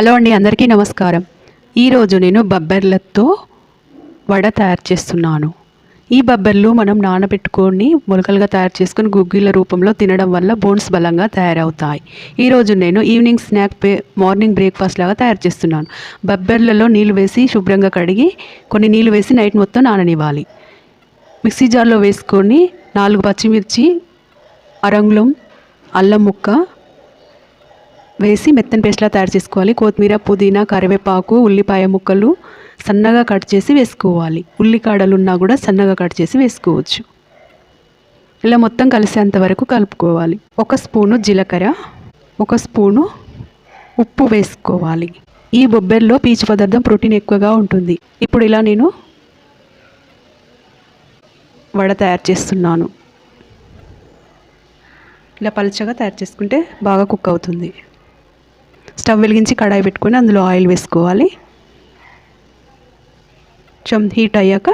Hello అండి, అందరికీ నమస్కారం. ఈరోజు నేను బబ్బెర్లతో వడ తయారు చేస్తున్నాను. ఈ బబ్బెర్లు మనం నానబెట్టుకొని మొలకలుగా తయారు చేసుకొని గుగ్గిళ్ళ రూపంలో తినడం వల్ల బోన్స్ బలంగా తయారవుతాయి. ఈరోజు నేను ఈవినింగ్ స్నాక్ మార్నింగ్ బ్రేక్ఫాస్ట్ లాగా తయారు చేస్తున్నాను. బబ్బెర్లలో నీళ్ళు వేసి శుభ్రంగా కడిగి కొన్ని నీళ్ళు వేసి నైట్ మొత్తం నాననివ్వాలి. మిక్సీ జార్లో వేసుకొని 4 పచ్చిమిర్చి, అరంగుళం అల్లం ముక్క వేసి మెత్తని పేస్ట్లా తయారు చేసుకోవాలి. కొత్తిమీర, పుదీనా, కరివేపాకు, ఉల్లిపాయ ముక్కలు సన్నగా కట్ చేసి వేసుకోవాలి. ఉల్లికాడలు ఉన్నా కూడా సన్నగా కట్ చేసి వేసుకోవచ్చు. ఇలా మొత్తం కలిసేంత వరకు కలుపుకోవాలి. 1 స్పూను జీలకర్ర, 1 స్పూను ఉప్పు వేసుకోవాలి. ఈ బొబ్బెర్లో పీచు పదార్థం ప్రోటీన్ ఎక్కువగా ఉంటుంది. ఇప్పుడు ఇలా నేను వడ తయారు చేస్తున్నాను. ఇలా పలుచగా తయారు చేసుకుంటే బాగా కుక్ అవుతుంది. స్టవ్ వెలిగించి కడాయి పెట్టుకొని అందులో ఆయిల్ వేసుకోవాలి. కొంచెం హీట్ అయ్యాక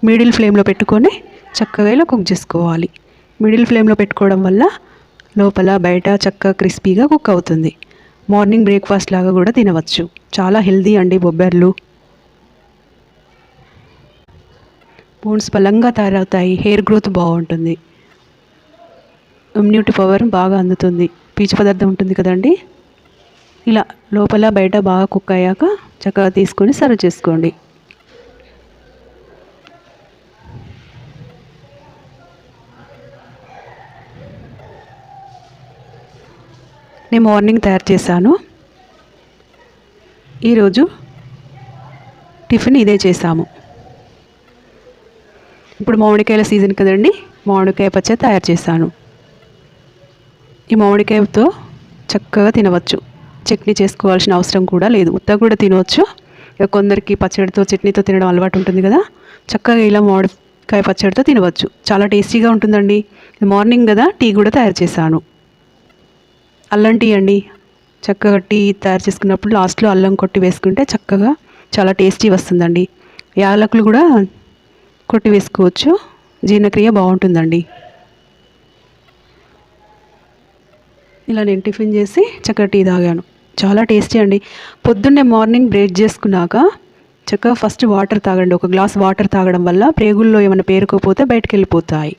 మిడిల్ ఫ్లేమ్లో పెట్టుకొని చక్కగా ఇలా కుక్ చేసుకోవాలి. మిడిల్ ఫ్లేమ్లో పెట్టుకోవడం వల్ల లోపల బయట చక్కగా క్రిస్పీగా కుక్ అవుతుంది. మార్నింగ్ బ్రేక్ఫాస్ట్ లాగా కూడా తినవచ్చు. చాలా హెల్దీ అండి బొబ్బెర్లు. బోన్స్ బలంగా తయారవుతాయి. హెయిర్ గ్రోత్ బాగుంటుంది. ఇమ్యూనిటీ పవర్ బాగా అందుతుంది. పీచు పదార్థం ఉంటుంది కదండి. ఇలా లోపల బయట బాగా కుక్ అయ్యాక చక్కగా తీసుకొని సర్వ్ చేసుకోండి. నేను మార్నింగ్ తయారు చేశాను. ఈరోజు టిఫిన్ ఇదే చేసాము. ఇప్పుడు మామిడికాయల సీజన్ కదండి, మామిడికాయ పచ్చడి తయారు చేశాను. ఈ మామిడికాయతో చక్కగా తినవచ్చు. చట్నీ చేసుకోవాల్సిన అవసరం కూడా లేదు. ఉత్తగా కూడా తినవచ్చు. కొందరికి పచ్చడితో చట్నీతో తినడం అలవాటు ఉంటుంది కదా, చక్కగా ఇలా మామిడికాయ పచ్చడితో తినవచ్చు. చాలా టేస్టీగా ఉంటుందండి. మార్నింగ్ కదా టీ కూడా తయారు చేశాను. అల్లం టీ అండి. చక్కగా టీ తయారు చేసుకున్నప్పుడు లాస్ట్లో అల్లం కొట్టి వేసుకుంటే చక్కగా చాలా టేస్టీ వస్తుందండి. యాలకులు కూడా కొట్టి వేసుకోవచ్చు. జీర్ణక్రియ బాగుంటుందండి. ఇలా నేను టిఫిన్ చేసి చక్కగా టీ తాగాను. చాలా టేస్టీ అండి. పొద్దున్నే మార్నింగ్ బ్రేక్ చేసుకున్నాక చక్కగా ఫస్ట్ వాటర్ తాగండి. 1 గ్లాస్ వాటర్ తాగడం వల్ల ప్రేగుల్లో ఏమైనా పేరుకోపోతే బయటకు వెళ్ళిపోతాయి.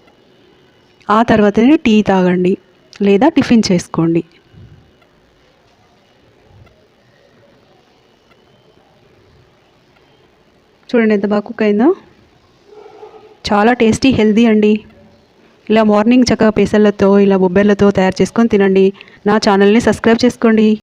ఆ తర్వాతనే టీ తాగండి లేదా టిఫిన్ చేసుకోండి. చూడండి ఎంత బాగా కుక్ అయిందో. చాలా టేస్టీ, హెల్దీ అండి. ఇలా మార్నింగ్ చక్కగా పెసర్లతో ఇలా బొబ్బెర్లతో తయారు చేసుకొని తినండి. నా ఛానల్ని సబ్స్క్రైబ్ చేసుకోండి.